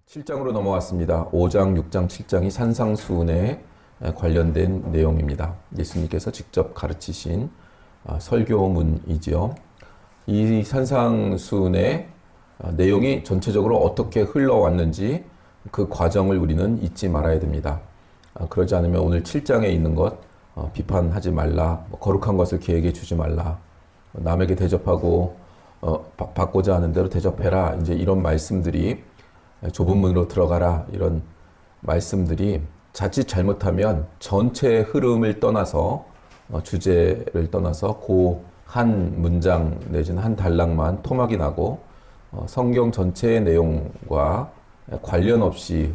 7장으로 넘어왔습니다. 5장, 6장, 7장이 산상수훈에 관련된 내용입니다. 예수님께서 직접 가르치신 설교문이지요. 이 산상수훈의 내용이 전체적으로 어떻게 흘러왔는지 그 과정을 우리는 잊지 말아야 됩니다. 그러지 않으면 오늘 7장에 있는 것 비판하지 말라, 거룩한 것을 계획해 주지 말라, 남에게 대접하고 받고자 하는 대로 대접해라, 이제 이런 말씀들이 좁은 문으로 들어가라, 이런 말씀들이 자칫 잘못하면 전체의 흐름을 떠나서 주제를 떠나서 그 한 문장 내지는 한 단락만 토막이 나고 성경 전체의 내용과 관련 없이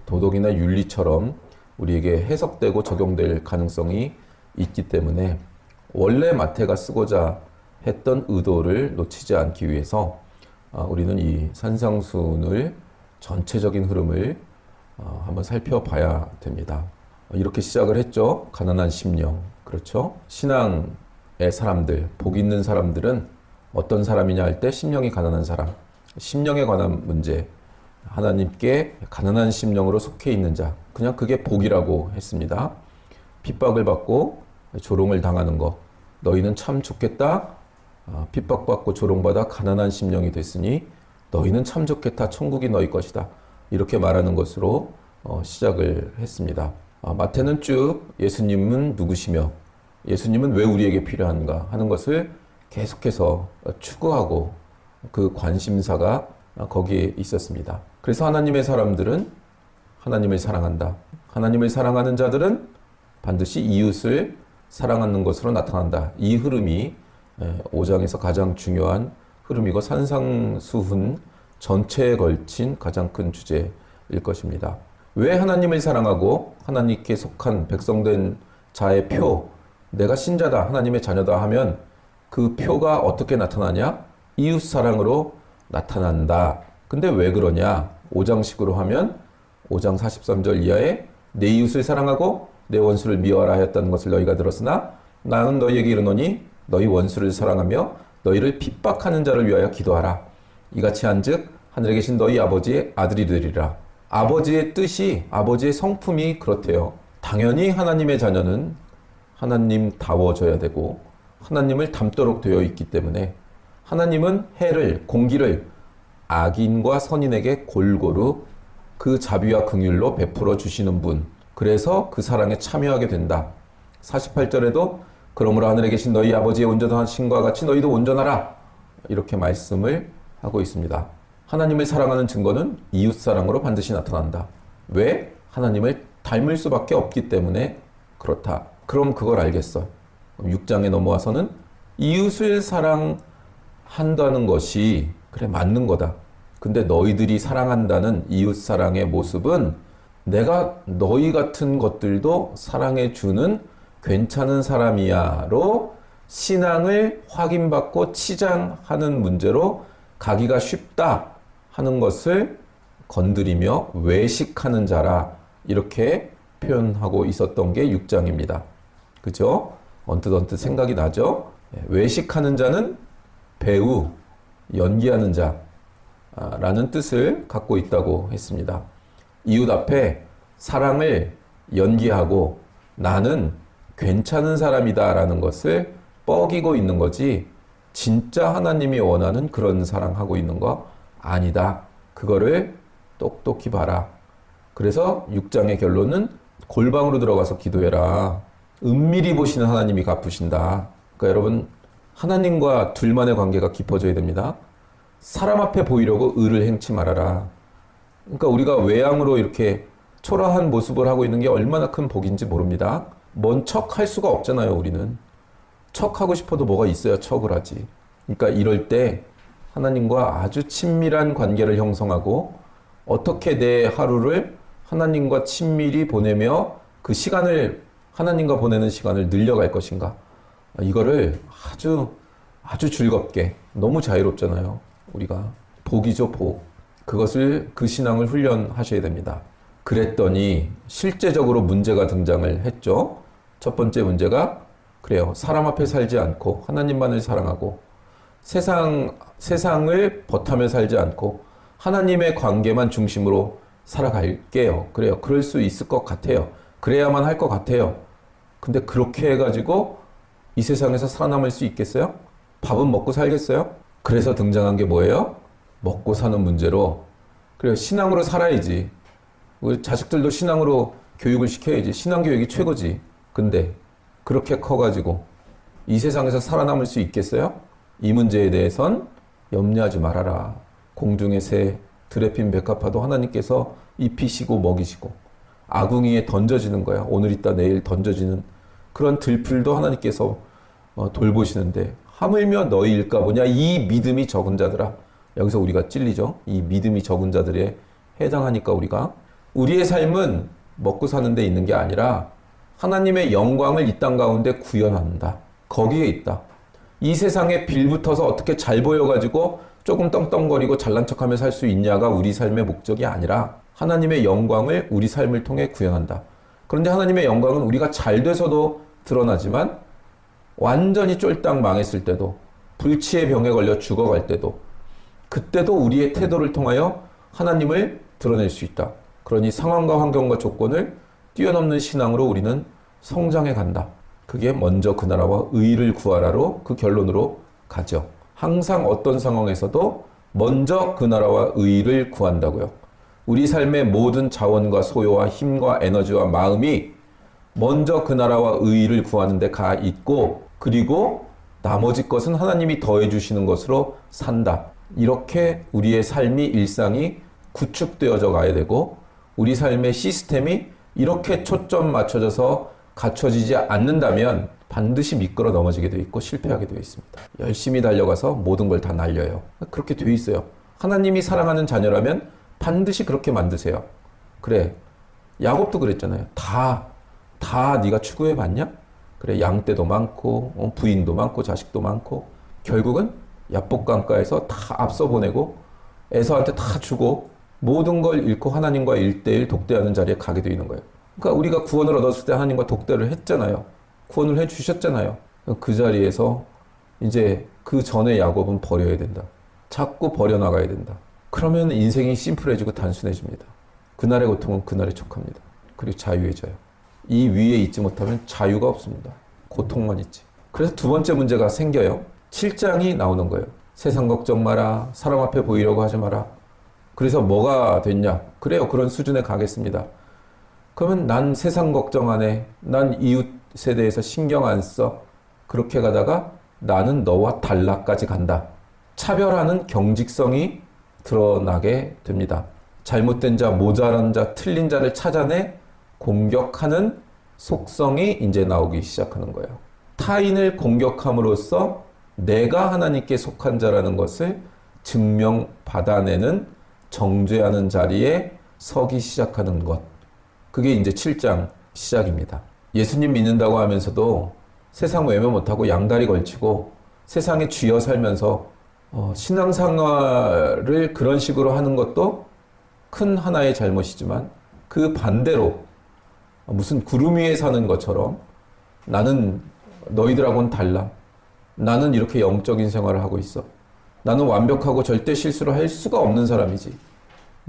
도덕이나 윤리처럼 우리에게 해석되고 적용될 가능성이 있기 때문에 원래 마태가 쓰고자 했던 의도를 놓치지 않기 위해서 우리는 이 산상수훈을 전체적인 흐름을 한번 살펴봐야 됩니다. 이렇게 시작을 했죠. 가난한 심령. 그렇죠? 신앙의 사람들, 복 있는 사람들은 어떤 사람이냐 할 때 심령이 가난한 사람, 심령에 관한 문제, 하나님께 가난한 심령으로 속해 있는 자, 그냥 그게 복이라고 했습니다. 핍박을 받고 조롱을 당하는 것, 너희는 참 좋겠다. 핍박받고 조롱받아 가난한 심령이 됐으니 너희는 참 좋겠다. 천국이 너희 것이다. 이렇게 말하는 것으로 시작을 했습니다. 마태는 쭉 예수님은 누구시며 예수님은 왜 우리에게 필요한가 하는 것을 계속해서 추구하고 그 관심사가 거기에 있었습니다. 그래서 하나님의 사람들은 하나님을 사랑한다. 하나님을 사랑하는 자들은 반드시 이웃을 사랑하는 것으로 나타난다. 이 흐름이 5장에서 가장 중요한 흐름이고 산상수훈 전체에 걸친 가장 큰 주제일 것입니다. 왜 하나님을 사랑하고 하나님께 속한 백성된 자의 표, 내가 신자다, 하나님의 자녀다 하면 그 표가 어떻게 나타나냐? 이웃 사랑으로 나타난다. 근데 왜 그러냐? 5장식으로 하면 5장 43절 이하에 내 이웃을 사랑하고 내 원수를 미워하라 하였다는 것을 너희가 들었으나 나는 너희에게 이르노니 너희 원수를 사랑하며 너희를 핍박하는 자를 위하여 기도하라. 이같이 한즉 하늘에 계신 너희 아버지의 아들이 되리라. 아버지의 뜻이, 아버지의 성품이 그렇대요. 당연히 하나님의 자녀는 하나님다워져야 되고 하나님을 닮도록 되어 있기 때문에 하나님은 해를, 공기를 악인과 선인에게 골고루 그 자비와 긍휼로 베풀어 주시는 분, 그래서 그 사랑에 참여하게 된다. 48절에도 그러므로 하늘에 계신 너희 아버지의 온전하신과 같이 너희도 온전하라, 이렇게 말씀을 하고 있습니다. 하나님을 사랑하는 증거는 이웃사랑으로 반드시 나타난다. 왜? 하나님을 닮을 수밖에 없기 때문에 그렇다. 그럼 그걸 알겠어. 6장에 넘어와서는 이웃을 사랑한다는 것이 그래 맞는 거다. 근데 너희들이 사랑한다는 이웃사랑의 모습은 내가 너희 같은 것들도 사랑해주는 괜찮은 사람이야로 신앙을 확인받고 치장하는 문제로 가기가 쉽다 하는 것을 건드리며 외식하는 자라, 이렇게 표현하고 있었던 게 6장입니다. 그죠? 언뜻 생각이 나죠? 외식하는 자는 배우, 연기하는 자라는 뜻을 갖고 있다고 했습니다. 이웃 앞에 사랑을 연기하고 나는 괜찮은 사람이다 라는 것을 뻐기고 있는 거지, 진짜 하나님이 원하는 그런 사랑하고 있는 거 아니다. 그거를 똑똑히 봐라. 그래서 6장의 결론은 골방으로 들어가서 기도해라. 은밀히 보시는 하나님이 갚으신다. 그러니까 여러분, 하나님과 둘만의 관계가 깊어져야 됩니다. 사람 앞에 보이려고 의를 행치 말아라. 그러니까 우리가 외양으로 이렇게 초라한 모습을 하고 있는 게 얼마나 큰 복인지 모릅니다. 뭔 척 할 수가 없잖아요, 우리는. 척하고 싶어도 뭐가 있어야 척을 하지. 그러니까 이럴 때 하나님과 아주 친밀한 관계를 형성하고 어떻게 내 하루를 하나님과 친밀히 보내며 그 시간을, 하나님과 보내는 시간을 늘려갈 것인가. 이거를 아주 즐겁게, 너무 자유롭잖아요. 우리가. 복이죠, 복. 그것을, 그 신앙을 훈련하셔야 됩니다. 그랬더니 실제적으로 문제가 등장을 했죠. 첫 번째 문제가 그래요. 사람 앞에 살지 않고 하나님만을 사랑하고 세상을 버타며 살지 않고 하나님의 관계만 중심으로 살아갈게요. 그래요. 그럴 수 있을 것 같아요. 그래야만 할 것 같아요. 근데 그렇게 해가지고 이 세상에서 살아남을 수 있겠어요? 밥은 먹고 살겠어요? 그래서 등장한 게 뭐예요? 먹고 사는 문제로. 그래요. 신앙으로 살아야지. 우리 자식들도 신앙으로 교육을 시켜야지. 신앙교육이 최고지. 근데 그렇게 커가지고 이 세상에서 살아남을 수 있겠어요? 이 문제에 대해선 염려하지 말아라. 공중의 새, 들에 핀 백합화도 하나님께서 입히시고 먹이시고 아궁이에 던져지는 거야. 오늘 있다 내일 던져지는 그런 들풀도 하나님께서 돌보시는데 하물며 너희일까 보냐. 이 믿음이 적은 자들아. 여기서 우리가 찔리죠. 이 믿음이 적은 자들에 해당하니까 우리의 삶은 먹고 사는 데 있는 게 아니라 하나님의 영광을 이 땅 가운데 구현한다. 거기에 있다. 이 세상에 빌붙어서 어떻게 잘 보여가지고 조금 떵떵거리고 잘난 척하며 살 수 있냐가 우리 삶의 목적이 아니라 하나님의 영광을 우리 삶을 통해 구현한다. 그런데 하나님의 영광은 우리가 잘 돼서도 드러나지만 완전히 쫄딱 망했을 때도 불치의 병에 걸려 죽어갈 때도 그때도 우리의 태도를 통하여 하나님을 드러낼 수 있다. 그러니 상황과 환경과 조건을 뛰어넘는 신앙으로 우리는 성장해 간다. 그게 먼저 그 나라와 의를 구하라로 그 결론으로 가죠. 항상 어떤 상황에서도 먼저 그 나라와 의를 구한다고요. 우리 삶의 모든 자원과 소요와 힘과 에너지와 마음이 먼저 그 나라와 의를 구하는 데 가 있고 그리고 나머지 것은 하나님이 더해 주시는 것으로 산다. 이렇게 우리의 삶이 일상이 구축되어져 가야 되고 우리 삶의 시스템이 이렇게 초점 맞춰져서 갖춰지지 않는다면 반드시 미끄러 넘어지게 되어 있고 실패하게 되어 있습니다. 열심히 달려가서 모든 걸 다 날려요. 그렇게 되어 있어요. 하나님이 사랑하는 자녀라면 반드시 그렇게 만드세요. 그래, 야곱도 그랬잖아요. 다 네가 추구해 봤냐? 그래, 양떼도 많고 부인도 많고 자식도 많고 결국은 야복강가에서 다 앞서 보내고 에서한테 다 주고 모든 걸 잃고 하나님과 1대1 독대하는 자리에 가게 되는 거예요. 그러니까 우리가 구원을 얻었을 때 하나님과 독대를 했잖아요. 구원을 해주셨잖아요. 그 자리에서 이제 그 전에 야곱은 버려야 된다. 자꾸 버려나가야 된다. 그러면 인생이 심플해지고 단순해집니다. 그날의 고통은 그날에 촉합니다. 그리고 자유해져요. 이 위에 있지 못하면 자유가 없습니다. 고통만 있지. 그래서 두 번째 문제가 생겨요. 7장이 나오는 거예요. 세상 걱정 마라. 사람 앞에 보이려고 하지 마라. 그래서 뭐가 됐냐? 그래요. 그런 수준에 가겠습니다. 그러면 난 세상 걱정 안 해. 난 이웃에 대해서 신경 안 써. 그렇게 가다가 나는 너와 달라까지 간다. 차별하는 경직성이 드러나게 됩니다. 잘못된 자, 모자란 자, 틀린 자를 찾아내 공격하는 속성이 이제 나오기 시작하는 거예요. 타인을 공격함으로써 내가 하나님께 속한 자라는 것을 증명받아내는 정죄하는 자리에 서기 시작하는 것. 그게 이제 7장 시작입니다. 예수님 믿는다고 하면서도 세상 외면 못하고 양다리 걸치고 세상에 쥐어 살면서 신앙생활을 그런 식으로 하는 것도 큰 하나의 잘못이지만 그 반대로 무슨 구름 위에 사는 것처럼 나는 너희들하고는 달라. 나는 이렇게 영적인 생활을 하고 있어. 나는 완벽하고 절대 실수를 할 수가 없는 사람이지.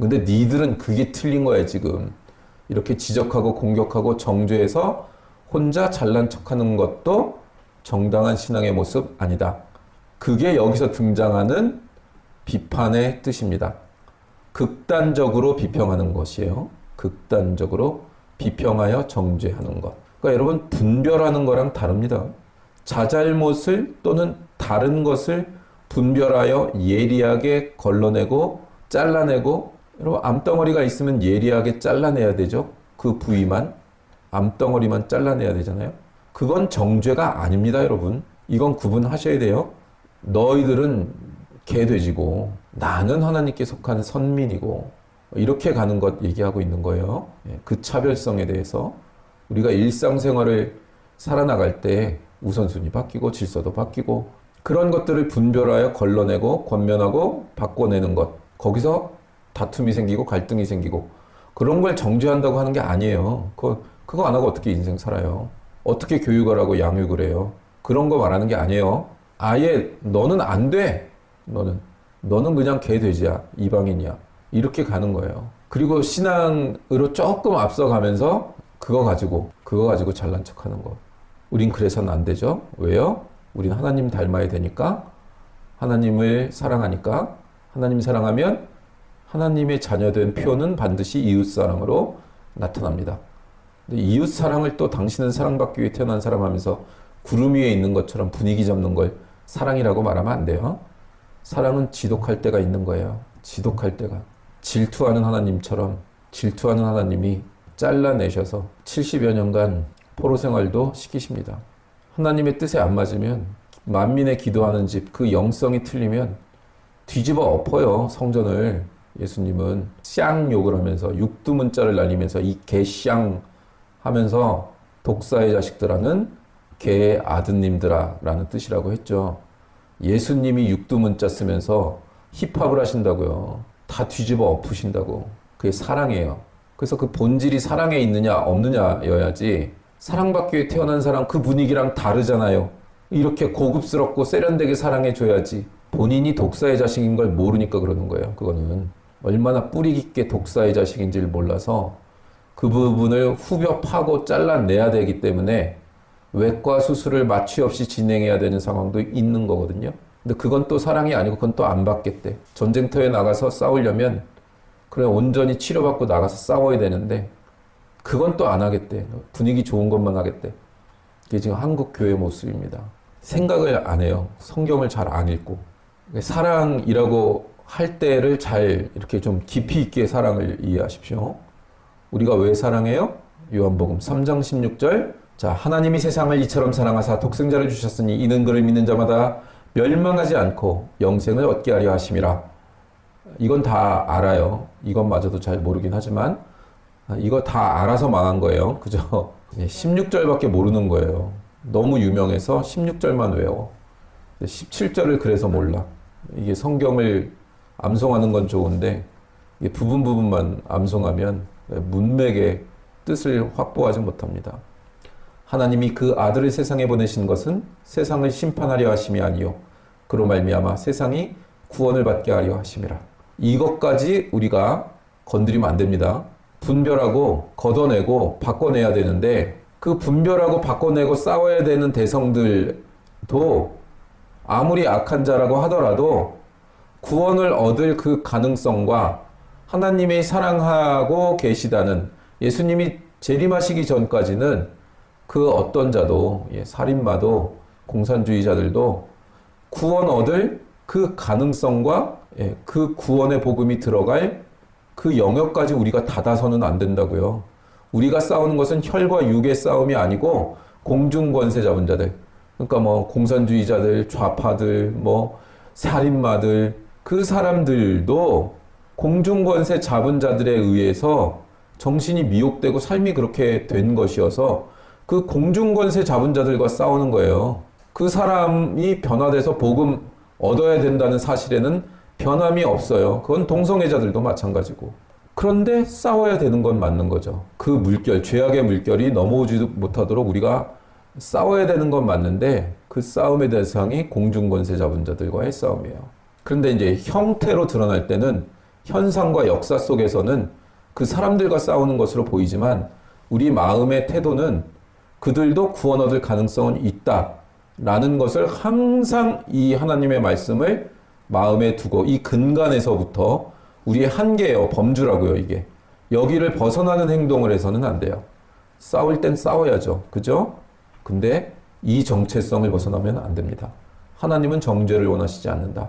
근데 니들은 그게 틀린 거야 지금. 이렇게 지적하고 공격하고 정죄해서 혼자 잘난 척하는 것도 정당한 신앙의 모습 아니다. 그게 여기서 등장하는 비판의 뜻입니다. 극단적으로 비평하는 것이에요. 극단적으로 비평하여 정죄하는 것. 그러니까 여러분 분별하는 거랑 다릅니다. 자잘못을 또는 다른 것을 분별하여 예리하게 걸러내고 잘라내고 여러분 암덩어리가 있으면 예리하게 잘라내야 되죠. 그 부위만 암덩어리만 잘라내야 되잖아요. 그건 정죄가 아닙니다 여러분. 이건 구분하셔야 돼요. 너희들은 개돼지고 나는 하나님께 속한 선민이고 이렇게 가는 것 얘기하고 있는 거예요. 그 차별성에 대해서 우리가 일상생활을 살아나갈 때 우선순위 바뀌고 질서도 바뀌고 그런 것들을 분별하여 걸러내고 권면하고 바꿔내는 것. 거기서 다툼이 생기고 갈등이 생기고 그런 걸 정죄한다고 하는 게 아니에요. 그거 안 하고 어떻게 인생 살아요? 어떻게 교육을 하고 양육을 해요? 그런 거 말하는 게 아니에요. 아예 너는 안 돼. 너는 그냥 개 돼지야. 이방인이야. 이렇게 가는 거예요. 그리고 신앙으로 조금 앞서가면서 그거 가지고 잘난 척하는 거. 우린 그래서는 안 되죠. 왜요? 우린 하나님 닮아야 되니까, 하나님을 사랑하니까, 하나님 사랑하면 하나님의 자녀된 표는 반드시 이웃사랑으로 나타납니다. 근데 이웃사랑을 또 당신은 사랑받기 위해 태어난 사람 하면서 구름 위에 있는 것처럼 분위기 잡는 걸 사랑이라고 말하면 안 돼요. 사랑은 지독할 때가 있는 거예요. 지독할 때가. 질투하는 하나님처럼, 질투하는 하나님이 잘라내셔서 70여 년간 포로 생활도 시키십니다. 하나님의 뜻에 안 맞으면, 만민의 기도하는 집, 그 영성이 틀리면 뒤집어 엎어요, 성전을. 예수님은 쌍 욕을 하면서 육두문자를 날리면서 이 개쌍 하면서 독사의 자식들아는 개의 아드님들아 라는 뜻이라고 했죠. 예수님이 육두문자 쓰면서 힙합을 하신다고요. 다 뒤집어 엎으신다고. 그게 사랑이에요. 그래서 그 본질이 사랑에 있느냐 없느냐여야지, 사랑받기 위해 태어난 사람 그 분위기랑 다르잖아요. 이렇게 고급스럽고 세련되게 사랑해줘야지. 본인이 독사의 자식인 걸 모르니까 그러는 거예요. 그거는 얼마나 뿌리 깊게 독사의 자식인지를 몰라서 그 부분을 후벼 파고 잘라내야 되기 때문에 외과 수술을 마취 없이 진행해야 되는 상황도 있는 거거든요. 근데 그건 또 사랑이 아니고 그건 또 안 받겠대. 전쟁터에 나가서 싸우려면 그래 온전히 치료받고 나가서 싸워야 되는데 그건 또 안 하겠대. 분위기 좋은 것만 하겠대. 이게 지금 한국 교회 모습입니다. 생각을 안 해요. 성경을 잘 안 읽고. 사랑이라고 할 때를 잘 이렇게 좀 깊이 있게 사랑을 이해하십시오. 우리가 왜 사랑해요? 요한복음 3장 16절. 자, 하나님이 세상을 이처럼 사랑하사 독생자를 주셨으니 이는 그를 믿는 자마다 멸망하지 않고 영생을 얻게 하려 하심이라. 이건 다 알아요. 이것마저도 잘 모르긴 하지만 이거 다 알아서 망한 거예요. 그죠? 16절밖에 모르는 거예요. 너무 유명해서 16절만 외워. 17절을 그래서 몰라. 이게 성경을 암송하는 건 좋은데 이게 부분만 암송하면 문맥의 뜻을 확보하지 못합니다. 하나님이 그 아들을 세상에 보내신 것은 세상을 심판하려 하심이 아니요 그로 말미암아 세상이 구원을 받게 하려 하심이라. 이것까지 우리가 건드리면 안 됩니다. 분별하고 걷어내고 바꿔내야 되는데 그 분별하고 바꿔내고 싸워야 되는 대성들도 아무리 악한 자라고 하더라도 구원을 얻을 그 가능성과 하나님이 사랑하고 계시다는, 예수님이 재림하시기 전까지는 그 어떤 자도, 살인마도 공산주의자들도 구원 얻을 그 가능성과 그 구원의 복음이 들어갈 그 영역까지 우리가 닫아서는 안 된다고요. 우리가 싸우는 것은 혈과 육의 싸움이 아니고 공중권세 잡은 자들, 그러니까 뭐 공산주의자들, 좌파들, 뭐 살인마들, 그 사람들도 공중권세 잡은 자들에 의해서 정신이 미혹되고 삶이 그렇게 된 것이어서 그 공중권세 잡은 자들과 싸우는 거예요. 그 사람이 변화돼서 복음 얻어야 된다는 사실에는 변함이 없어요. 그건 동성애자들도 마찬가지고. 그런데 싸워야 되는 건 맞는 거죠. 그 물결, 죄악의 물결이 넘어오지 못하도록 우리가 싸워야 되는 건 맞는데 그 싸움의 대상이 공중권세 잡은 자들과의 싸움이에요. 그런데 이제 형태로 드러날 때는 현상과 역사 속에서는 그 사람들과 싸우는 것으로 보이지만 우리 마음의 태도는 그들도 구원 얻을 가능성은 있다라는 것을 항상 이 하나님의 말씀을 마음에 두고 이 근간에서부터 우리의 한계예요. 범주라고요, 이게. 여기를 벗어나는 행동을 해서는 안 돼요. 싸울 땐 싸워야죠. 그죠? 근데 이 정체성을 벗어나면 안 됩니다. 하나님은 정죄를 원하시지 않는다.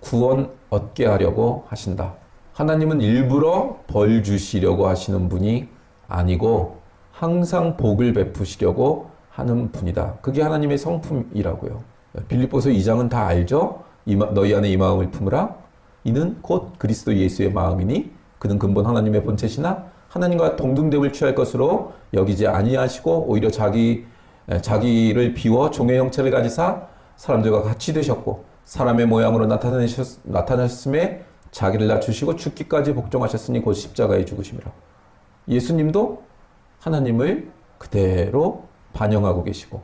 구원 얻게 하려고 하신다. 하나님은 일부러 벌 주시려고 하시는 분이 아니고 항상 복을 베푸시려고 하는 분이다. 그게 하나님의 성품이라고요. 빌립보서 2장은 다 알죠? 너희 안에 이 마음을 품으라. 이는 곧 그리스도 예수의 마음이니 그는 근본 하나님의 본체시나 하나님과 동등됨을 취할 것으로 여기지 아니하시고 오히려 자기를 비워 종의 형체를 가지사 사람들과 같이 되셨고 사람의 모양으로 나타나셨음에 자기를 낮추시고 죽기까지 복종하셨으니 곧 십자가에 죽으심이라. 예수님도 하나님을 그대로 반영하고 계시고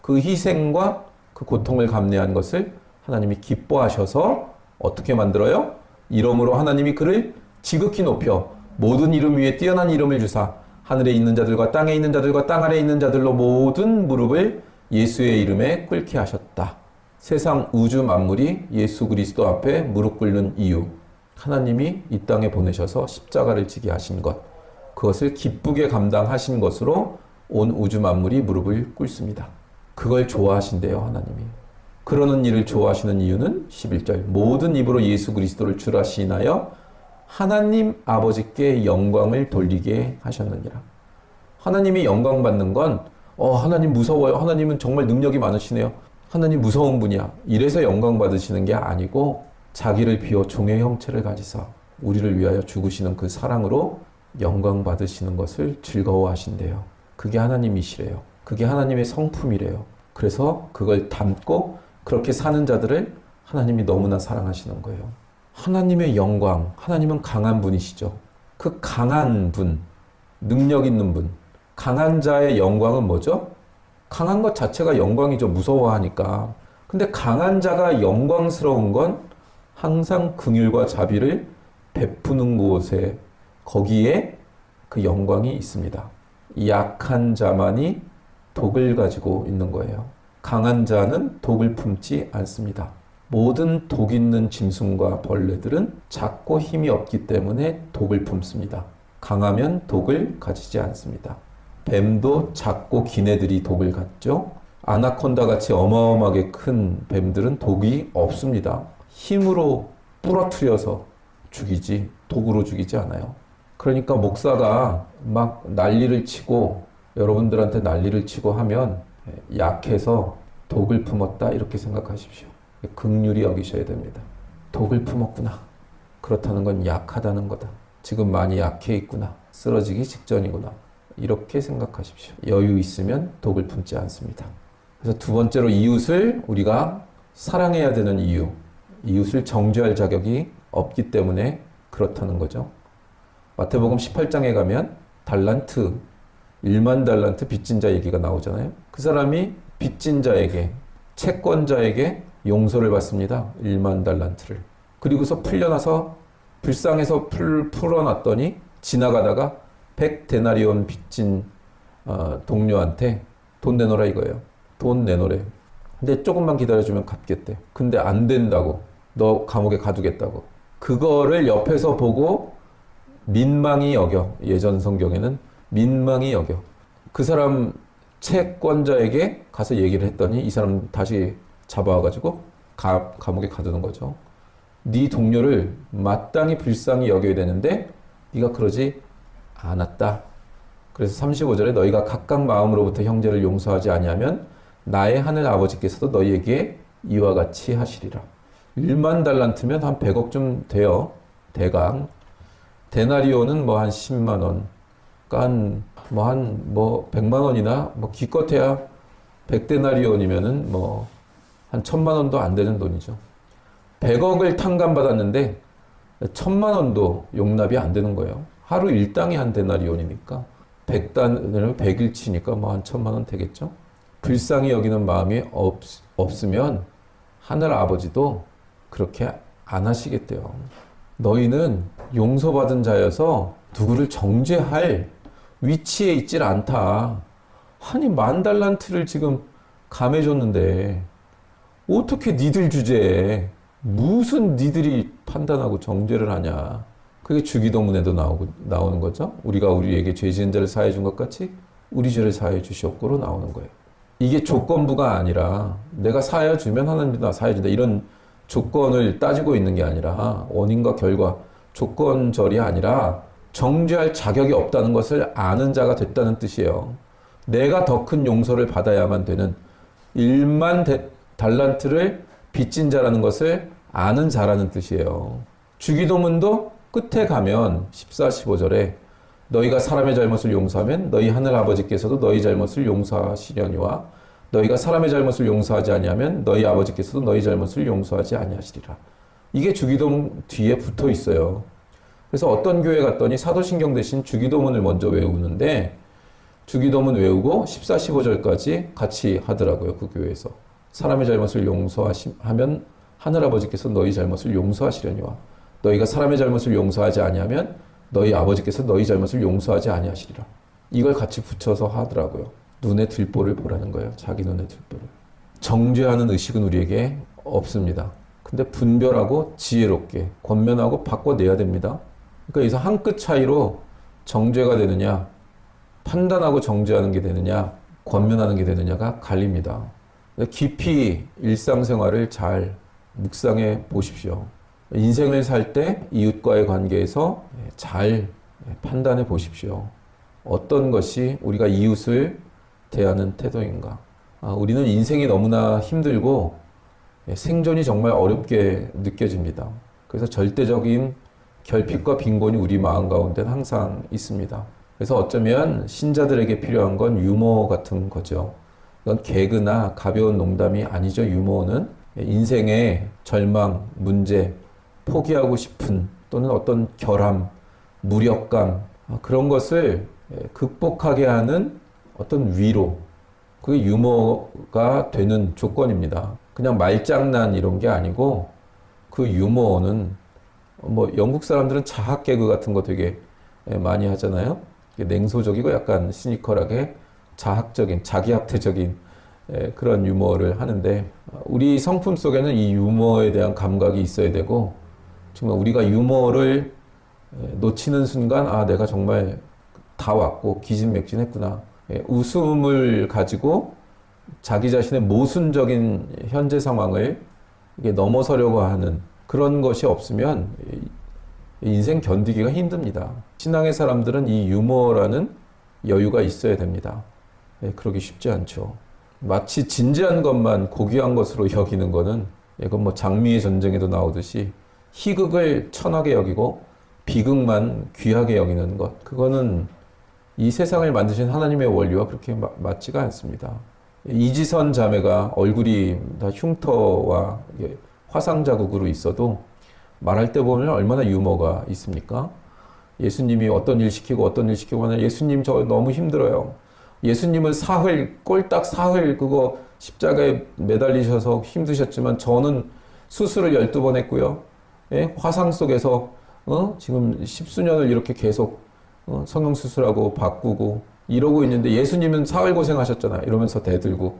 그 희생과 그 고통을 감내한 것을 하나님이 기뻐하셔서 어떻게 만들어요? 이름으로 하나님이 그를 지극히 높여 모든 이름 위에 뛰어난 이름을 주사 하늘에 있는 자들과 땅에 있는 자들과 땅 아래에 있는 자들로 모든 무릎을 예수의 이름에 꿇게 하셨다. 세상 우주 만물이 예수 그리스도 앞에 무릎 꿇는 이유, 하나님이 이 땅에 보내셔서 십자가를 지게 하신 것, 그것을 기쁘게 감당하신 것으로 온 우주 만물이 무릎을 꿇습니다. 그걸 좋아하신대요, 하나님이. 그러는 일을 좋아하시는 이유는 11절 모든 입으로 예수 그리스도를 주라 시인하여 하나님 아버지께 영광을 돌리게 하셨느니라. 하나님이 영광 받는 건 하나님 무서워요. 하나님은 정말 능력이 많으시네요. 하나님 무서운 분이야. 이래서 영광 받으시는 게 아니고 자기를 비워 종의 형체를 가지사 우리를 위하여 죽으시는 그 사랑으로 영광 받으시는 것을 즐거워하신대요. 그게 하나님이시래요. 그게 하나님의 성품이래요. 그래서 그걸 담고 그렇게 사는 자들을 하나님이 너무나 사랑하시는 거예요. 하나님의 영광, 하나님은 강한 분이시죠. 그 강한 분, 능력 있는 분, 강한 자의 영광은 뭐죠? 강한 것 자체가 영광이죠. 무서워하니까. 근데 강한 자가 영광스러운 건 항상 긍휼과 자비를 베푸는 곳에 거기에 그 영광이 있습니다. 약한 자만이 독을 가지고 있는 거예요. 강한 자는 독을 품지 않습니다. 모든 독 있는 짐승과 벌레들은 작고 힘이 없기 때문에 독을 품습니다. 강하면 독을 가지지 않습니다. 뱀도 작고 긴 애들이 독을 갖죠. 아나콘다 같이 어마어마하게 큰 뱀들은 독이 없습니다. 힘으로 부러뜨려서 죽이지 독으로 죽이지 않아요. 그러니까 목사가 막 난리를 치고 여러분들한테 난리를 치고 하면 약해서 독을 품었다 이렇게 생각하십시오. 긍휼히 여기셔야 됩니다. 독을 품었구나. 그렇다는 건 약하다는 거다. 지금 많이 약해 있구나. 쓰러지기 직전이구나. 이렇게 생각하십시오. 여유 있으면 독을 품지 않습니다. 그래서 두 번째로 이웃을 우리가 사랑해야 되는 이유. 이웃을 정죄할 자격이 없기 때문에 그렇다는 거죠. 마태복음 18장에 가면 달란트, 1만 달란트 빚진 자 얘기가 나오잖아요. 그 사람이 빚진 자에게, 채권자에게 용서를 받습니다. 1만 달란트를. 그리고서 풀려나서 불쌍해서 풀어놨더니 지나가다가 100데나리온 빚진 동료한테 돈 내놓으라 이거예요. 돈 내놓으래. 근데 조금만 기다려주면 갚겠대. 근데 안 된다고. 너 감옥에 가두겠다고. 그거를 옆에서 보고 민망히 여겨. 예전 성경에는 민망히 여겨. 그 사람 채권자에게 가서 얘기를 했더니 이 사람 다시 잡아와가지고 감옥에 가두는 거죠. 네 동료를 마땅히 불쌍히 여겨야 되는데 네가 그러지 않았다. 그래서 35절에 너희가 각각 마음으로부터 형제를 용서하지 아니하면 나의 하늘 아버지께서도 너희에게 이와 같이 하시리라. 1만 달란트면 한 100억쯤 돼요. 대강. 데나리오는 뭐 한 10만 원. 그러니까 한 100만 원이나 기껏해야 100데나리온이면은 한 1000만 원도 안 되는 돈이죠. 100억을 탕감받았는데 1000만 원도 용납이 안 되는 거예요. 하루 일당이 한 데나리온이니까 100단을 100일치니까 한 1000만 원 되겠죠. 불쌍히 여기는 마음이 없으면 하늘 아버지도 그렇게 안 하시겠대요. 너희는 용서받은 자여서 누구를 정죄할 위치에 있질 않다. 아니 1만 달란트를 지금 감해줬는데 어떻게 니들 주제에 무슨 니들이 판단하고 정죄를 하냐. 그게 주기도문에도 나오는 거죠. 우리가 우리에게 죄 지은 자를 사해 준 것 같이 우리 죄를 사해 주시옵고로 나오는 거예요. 이게 조건부가 아니라 내가 사해 주면 하나님도 나 사해 준다. 이런 조건을 따지고 있는 게 아니라 원인과 결과 조건절이 아니라 정죄할 자격이 없다는 것을 아는 자가 됐다는 뜻이에요. 내가 더 큰 용서를 받아야만 되는 1만 달란트를 빚진 자라는 것을 아는 자라는 뜻이에요. 주기도문도 끝에 가면 14, 15절에 너희가 사람의 잘못을 용서하면 너희 하늘 아버지께서도 너희 잘못을 용서하시려니와 너희가 사람의 잘못을 용서하지 아니하면 너희 아버지께서도 너희 잘못을 용서하지 아니하시리라. 이게 주기도문 뒤에 붙어 있어요. 그래서 어떤 교회 갔더니 사도신경 대신 주기도문을 먼저 외우는데 주기도문 외우고 14, 15절까지 같이 하더라고요. 그 교회에서. 사람의 잘못을 용서하면 하늘아버지께서 너희 잘못을 용서하시려니와 너희가 사람의 잘못을 용서하지 아니하면 너희 아버지께서 너희 잘못을 용서하지 아니하시리라. 이걸 같이 붙여서 하더라고요. 눈의 들보를 보라는 거예요. 자기 눈의 들보를. 정죄하는 의식은 우리에게 없습니다. 근데 분별하고 지혜롭게 권면하고 바꿔내야 됩니다. 그러니까 여기서 한 끗 차이로 정죄가 되느냐, 판단하고 정죄하는 게 되느냐, 권면하는 게 되느냐가 갈립니다. 깊이 일상생활을 잘 묵상해 보십시오. 인생을 살 때 이웃과의 관계에서 잘 판단해 보십시오. 어떤 것이 우리가 이웃을 대하는 태도인가. 우리는 인생이 너무나 힘들고 생존이 정말 어렵게 느껴집니다. 그래서 절대적인 결핍과 빈곤이 우리 마음 가운데는 항상 있습니다. 그래서 어쩌면 신자들에게 필요한 건 유머 같은 거죠. 이건 개그나 가벼운 농담이 아니죠. 유머는 인생의 절망, 문제, 포기하고 싶은 또는 어떤 결함, 무력감 그런 것을 극복하게 하는 어떤 위로, 그게 유머가 되는 조건입니다. 그냥 말장난 이런 게 아니고 그 유머는 뭐 영국 사람들은 자학 개그 같은 거 되게 많이 하잖아요. 냉소적이고 약간 시니컬하게 자학적인, 자기학대적인 그런 유머를 하는데 우리 성품 속에는 이 유머에 대한 감각이 있어야 되고 정말 우리가 유머를 놓치는 순간 내가 정말 다 왔고 기진맥진했구나. 웃음을 가지고 자기 자신의 모순적인 현재 상황을 이게 넘어서려고 하는 그런 것이 없으면 인생 견디기가 힘듭니다. 신앙의 사람들은 이 유머라는 여유가 있어야 됩니다. 그러기 쉽지 않죠. 마치 진지한 것만 고귀한 것으로 여기는 거는 이건 뭐 장미의 전쟁에도 나오듯이 희극을 천하게 여기고 비극만 귀하게 여기는 것. 그거는 이 세상을 만드신 하나님의 원리와 그렇게 맞지가 않습니다. 이지선 자매가 얼굴이 다 흉터와 화상 자국으로 있어도 말할 때 보면 얼마나 유머가 있습니까? 예수님이 어떤 일 시키고 어떤 일 시키고 하면 예수님 저 너무 힘들어요. 예수님은 사흘, 꼴딱 사흘 그거 십자가에 매달리셔서 힘드셨지만 저는 수술을 12번 했고요. 예? 화상 속에서 지금 십수년을 이렇게 계속 성형수술하고 바꾸고 이러고 있는데 예수님은 사흘 고생하셨잖아요. 이러면서 대들고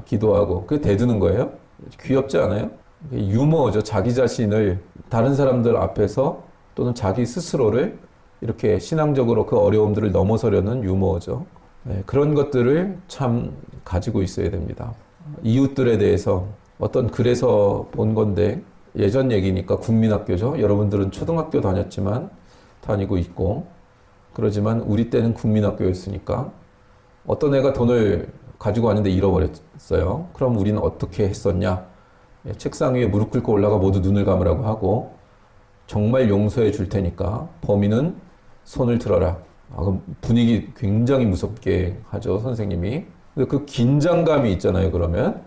기도하고 그게 대드는 거예요? 귀엽지 않아요? 유머죠. 자기 자신을 다른 사람들 앞에서 또는 자기 스스로를 이렇게 신앙적으로 그 어려움들을 넘어서려는 유머죠. 네, 그런 것들을 참 가지고 있어야 됩니다. 이웃들에 대해서 어떤 글에서 본 건데 예전 얘기니까 국민학교죠. 여러분들은 초등학교 다니고 있고 그러지만 우리 때는 국민학교였으니까 어떤 애가 돈을 가지고 왔는데 잃어버렸어요. 그럼 우리는 어떻게 했었냐? 책상 위에 무릎 꿇고 올라가 모두 눈을 감으라고 하고 정말 용서해 줄 테니까 범인은 손을 들어라. 그럼 분위기 굉장히 무섭게 하죠, 선생님이. 근데 그 긴장감이 있잖아요, 그러면.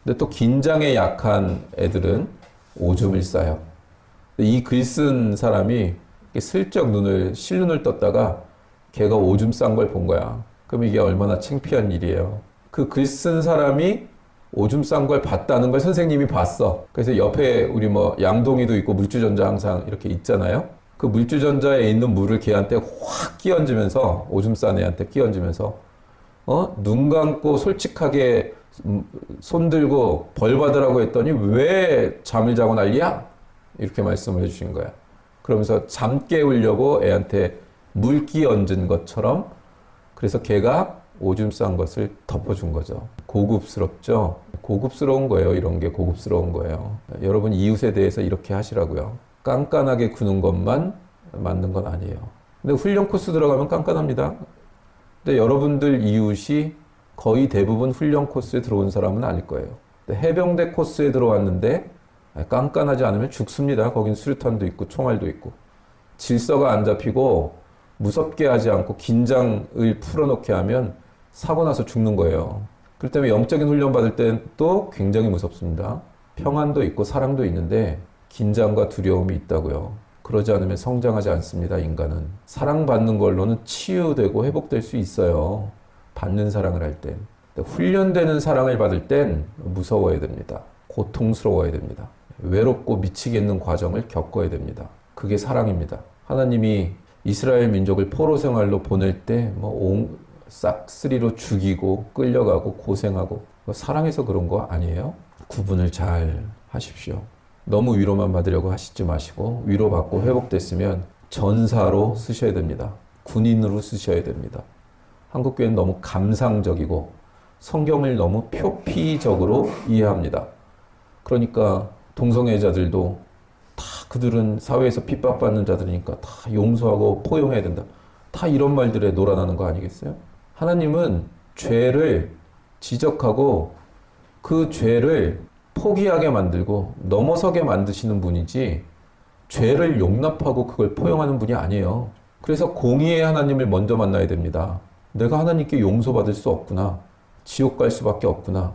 근데 또 긴장에 약한 애들은 오줌을 싸요. 이 글 쓴 사람이 슬쩍 실눈을 떴다가 걔가 오줌 싼 걸 본 거야. 그럼 이게 얼마나 창피한 일이에요. 그 글 쓴 사람이 오줌 싼 걸 봤다는 걸 선생님이 봤어. 그래서 옆에 우리 뭐 양동이도 있고 물주전자 항상 이렇게 있잖아요. 그 물주전자에 있는 물을 걔한테 확 끼얹으면서 오줌 싼 애한테 끼얹으면서 눈 감고 솔직하게 손 들고 벌 받으라고 했더니 왜 잠을 자고 난리야? 이렇게 말씀을 해주신 거야. 그러면서 잠 깨우려고 애한테 물 끼얹은 것처럼 그래서 걔가 오줌 싼 것을 덮어준 거죠. 고급스럽죠? 고급스러운 거예요. 이런 게 고급스러운 거예요. 여러분 이웃에 대해서 이렇게 하시라고요. 깐깐하게 구는 것만 맞는 건 아니에요. 근데 훈련 코스 들어가면 깐깐합니다. 근데 여러분들 이웃이 거의 대부분 훈련 코스에 들어온 사람은 아닐 거예요. 해병대 코스에 들어왔는데 깐깐하지 않으면 죽습니다. 거긴 수류탄도 있고 총알도 있고. 질서가 안 잡히고 무섭게 하지 않고 긴장을 풀어놓게 하면 사고 나서 죽는 거예요. 그렇기 때문에 영적인 훈련 받을 땐 또 굉장히 무섭습니다. 평안도 있고 사랑도 있는데 긴장과 두려움이 있다고요. 그러지 않으면 성장하지 않습니다. 인간은. 사랑받는 걸로는 치유되고 회복될 수 있어요. 받는 사랑을 할 땐. 훈련되는 사랑을 받을 땐 무서워야 됩니다. 고통스러워야 됩니다. 외롭고 미치겠는 과정을 겪어야 됩니다. 그게 사랑입니다. 하나님이 이스라엘 민족을 포로 생활로 보낼 때 싹쓸이로 죽이고 끌려가고 고생하고 사랑해서 그런 거 아니에요? 구분을 잘 하십시오. 너무 위로만 받으려고 하시지 마시고 위로받고 회복됐으면 전사로 쓰셔야 됩니다. 군인으로 쓰셔야 됩니다. 한국교회는 너무 감상적이고 성경을 너무 표피적으로 이해합니다. 그러니까 동성애자들도 다 그들은 사회에서 핍박받는 자들이니까 다 용서하고 포용해야 된다. 다 이런 말들에 놀아나는 거 아니겠어요? 하나님은 죄를 지적하고 그 죄를 포기하게 만들고 넘어서게 만드시는 분이지 죄를 용납하고 그걸 포용하는 분이 아니에요. 그래서 공의의 하나님을 먼저 만나야 됩니다. 내가 하나님께 용서받을 수 없구나. 지옥 갈 수밖에 없구나.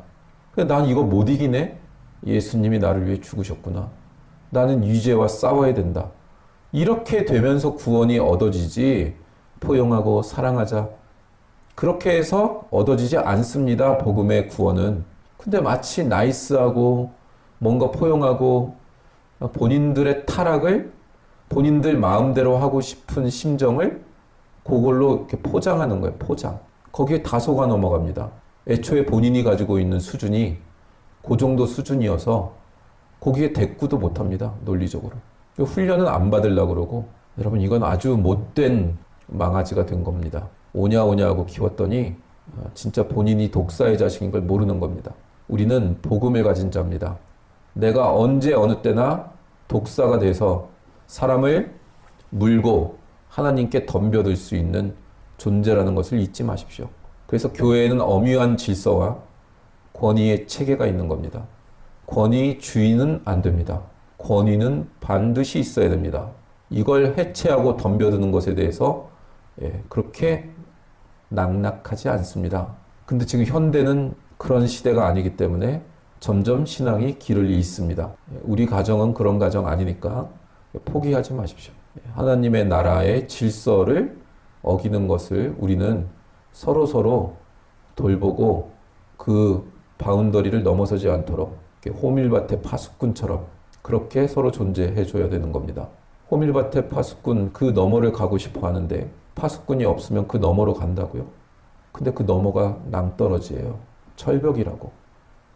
난 이거 못 이기네? 예수님이 나를 위해 죽으셨구나. 나는 유죄와 싸워야 된다. 이렇게 되면서 구원이 얻어지지 포용하고 사랑하자. 그렇게 해서 얻어지지 않습니다. 복음의 구원은. 근데 마치 나이스하고 뭔가 포용하고 본인들의 타락을 본인들 마음대로 하고 싶은 심정을 그걸로 이렇게 포장하는 거예요. 포장. 거기에 다 속아 넘어갑니다. 애초에 본인이 가지고 있는 수준이 그 정도 수준이어서 거기에 대꾸도 못합니다. 논리적으로. 훈련은 안 받으려고 그러고 여러분 이건 아주 못된 망아지가 된 겁니다. 오냐 하고 키웠더니 진짜 본인이 독사의 자식인 걸 모르는 겁니다. 우리는 복음을 가진 자입니다. 내가 언제 어느 때나 독사가 돼서 사람을 물고 하나님께 덤벼들 수 있는 존재라는 것을 잊지 마십시오. 그래서 교회에는 엄유한 질서와 권위의 체계가 있는 겁니다. 권위 주인은 안 됩니다. 권위는 반드시 있어야 됩니다. 이걸 해체하고 덤벼드는 것에 대해서 그렇게 낙낙하지 않습니다. 근데 지금 현대는 그런 시대가 아니기 때문에 점점 신앙이 길을 잃습니다. 우리 가정은 그런 가정 아니니까 포기하지 마십시오. 하나님의 나라의 질서를 어기는 것을 우리는 서로 돌보고 그 바운더리를 넘어서지 않도록 호밀밭의 파수꾼처럼 그렇게 서로 존재해 줘야 되는 겁니다. 호밀밭의 파수꾼 그 너머를 가고 싶어 하는데 파수꾼이 없으면 그 너머로 간다고요? 근데 그 너머가 낭떠러지예요. 철벽이라고.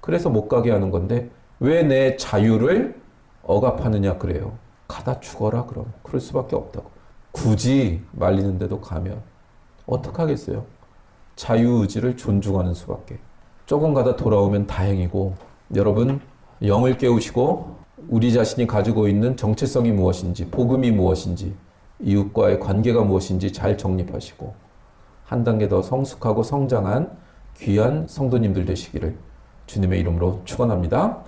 그래서 못 가게 하는 건데 왜 내 자유를 억압하느냐 그래요. 가다 죽어라 그럼. 그럴 수밖에 없다고. 굳이 말리는데도 가면 어떡하겠어요? 자유의지를 존중하는 수밖에. 조금 가다 돌아오면 다행이고 여러분 영을 깨우시고 우리 자신이 가지고 있는 정체성이 무엇인지 복음이 무엇인지 이웃과의 관계가 무엇인지 잘 정립하시고 한 단계 더 성숙하고 성장한 귀한 성도님들 되시기를 주님의 이름으로 축원합니다.